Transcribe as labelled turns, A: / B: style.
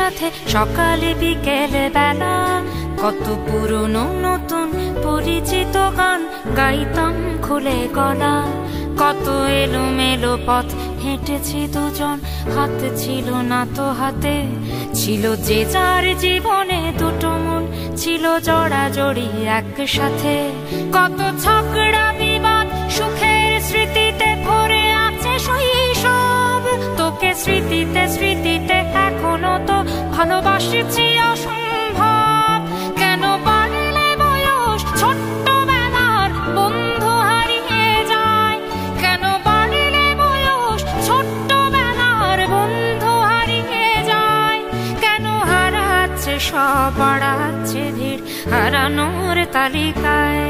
A: সাথে সকালে বিকেলে বেলা কত পুরনো নতুন পরিচিত গান গাইতাম খুলে গলা। কত এলোমেলো পথ হেঁটেছি দুজন, হাত ছিল না তো হাতে, ছিল যে যার জীবনে দুটো মন, ছিল জড়াজড়ি একসাথে। কত ঝগড়া বিবাদ সুখের স্মৃতিতে ভরে আছে শৈশব, তোকে স্মৃতিতে স্মৃতিতে এখনো তো ভালোবাসছি অসম্ভব। কেন বাড়লে বয়স ছোট্টবেলার বন্ধু হারিয়ে যায়, কেন বাড়লে বয়স ছোট্টবেলার বন্ধু হারিয়ে যায়, কেন হারাচ্ছে সব বাড়াচ্ছে ভিড় হারানোর তালিকায়।